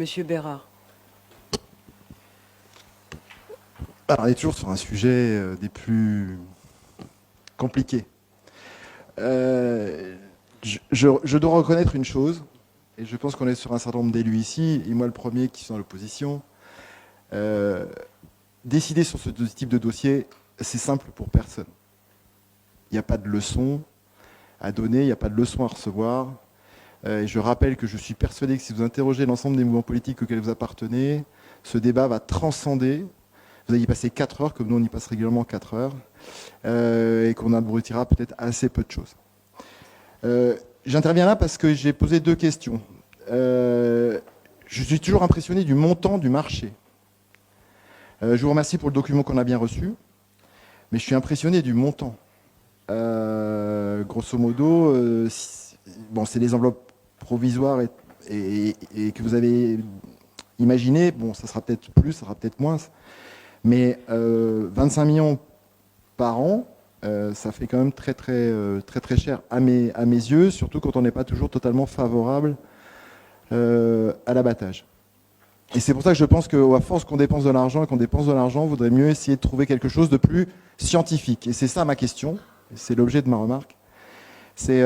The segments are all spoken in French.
Monsieur Bérard. Alors, on est toujours sur un sujet des plus compliqués. Je dois reconnaître une chose, et je pense qu'on est sur un certain nombre d'élus ici, et moi le premier qui sont dans l'opposition. Décider sur ce type de dossier, c'est simple pour personne. Il n'y a pas de leçon à donner, il n'y a pas de leçon à recevoir. Et je rappelle que je suis persuadé que si vous interrogez l'ensemble des mouvements politiques auxquels vous appartenez, ce débat va transcender. Vous allez y passer 4 heures, comme nous on y passe régulièrement 4 heures, et qu'on abrutira peut-être assez peu de choses. J'interviens là parce que j'ai posé 2 questions. Je suis toujours impressionné du montant du marché. Je vous remercie pour le document qu'on a bien reçu, mais je suis impressionné du montant. Grosso modo, bon, c'est des enveloppes provisoires et que vous avez imaginé, bon, ça sera peut-être plus, ça sera peut-être moins, mais 25 millions par an, ça fait quand même très cher à mes yeux, surtout quand on n'est pas toujours totalement favorable à l'abattage. Et c'est pour ça que je pense qu'à force qu'on dépense de l'argent et qu'on dépense de l'argent, il vaudrait mieux essayer de trouver quelque chose de plus scientifique. Et c'est ça ma question, c'est l'objet de ma remarque. C'est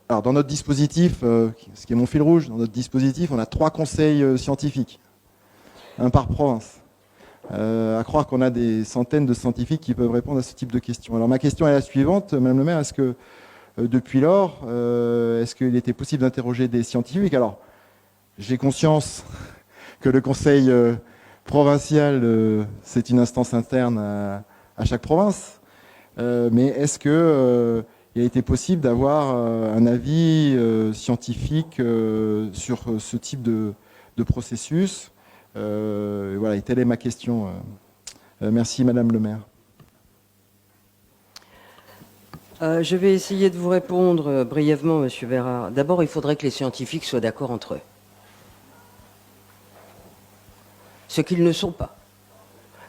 alors dans notre dispositif, ce qui est mon fil rouge, dans notre dispositif, on a 3 conseils scientifiques, un par province. À croire qu'on a des centaines de scientifiques qui peuvent répondre à ce type de questions. Alors ma question est la suivante, Madame le maire, est-ce que depuis lors, est-ce qu'il était possible d'interroger des scientifiques? Alors, j'ai conscience que le conseil provincial, c'est une instance interne à chaque province, mais est-ce que il a été possible d'avoir un avis scientifique sur ce type de processus? Voilà, et telle est ma question. Merci, Madame le maire. Je vais essayer de vous répondre brièvement, Monsieur Bérard. D'abord, il faudrait que les scientifiques soient d'accord entre eux. Ce qu'ils ne sont pas.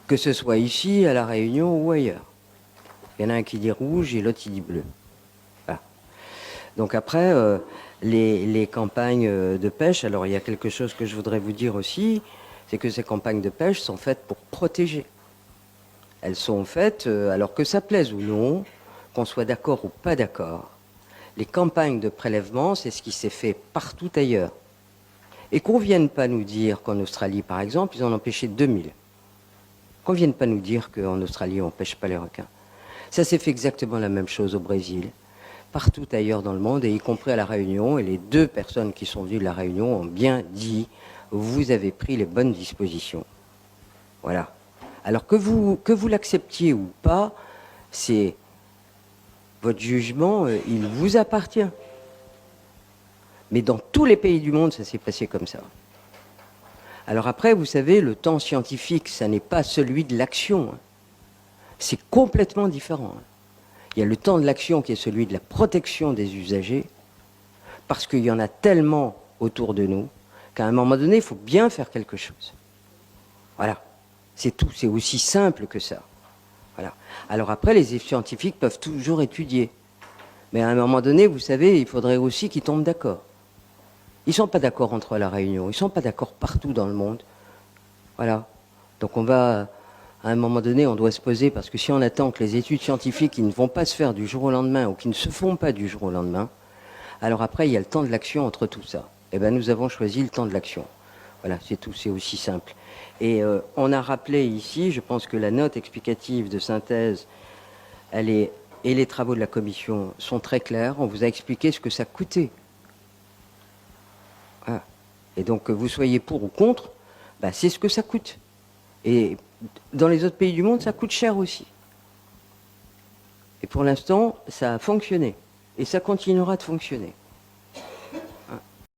Que ce soit ici, à La Réunion ou ailleurs. Il y en a un qui dit rouge et l'autre qui dit bleu. Voilà. Donc après, les campagnes de pêche, alors il y a quelque chose que je voudrais vous dire aussi, c'est que ces campagnes de pêche sont faites pour protéger. Elles sont faites, alors que ça plaise ou non, qu'on soit d'accord ou pas d'accord. Les campagnes de prélèvement, c'est ce qui s'est fait partout ailleurs. Et qu'on ne vienne pas nous dire qu'en Australie, par exemple, ils en ont pêché 2000. Qu'on ne vienne pas nous dire qu'en Australie, on ne pêche pas les requins. Ça s'est fait exactement la même chose au Brésil, partout ailleurs dans le monde, et y compris à La Réunion. Et les 2 personnes qui sont venues de La Réunion ont bien dit « vous avez pris les bonnes dispositions ». Voilà. Alors que vous l'acceptiez ou pas, c'est votre jugement, il vous appartient. Mais dans tous les pays du monde, ça s'est passé comme ça. Alors après, vous savez, le temps scientifique, ça n'est pas celui de l'action. C'est complètement différent. Il y a le temps de l'action qui est celui de la protection des usagers, parce qu'il y en a tellement autour de nous qu'à un moment donné, il faut bien faire quelque chose. Voilà. C'est tout. C'est aussi simple que ça. Voilà. Alors après, les scientifiques peuvent toujours étudier. Mais à un moment donné, vous savez, il faudrait aussi qu'ils tombent d'accord. Ils ne sont pas d'accord entre La Réunion. Ils ne sont pas d'accord partout dans le monde. Voilà. Donc on va, à un moment donné, on doit se poser, parce que si on attend que les études scientifiques qui ne vont pas se faire du jour au lendemain, ou qui ne se font pas du jour au lendemain, alors après, il y a le temps de l'action entre tout ça. Eh bien, nous avons choisi le temps de l'action. Voilà, c'est tout, c'est aussi simple. Et on a rappelé ici, je pense que la note explicative de synthèse, et les travaux de la commission sont très clairs. On vous a expliqué ce que ça coûtait. Voilà. Et donc, que vous soyez pour ou contre, bah, c'est ce que ça coûte. Et dans les autres pays du monde, ça coûte cher aussi. Et pour l'instant, ça a fonctionné. Et ça continuera de fonctionner.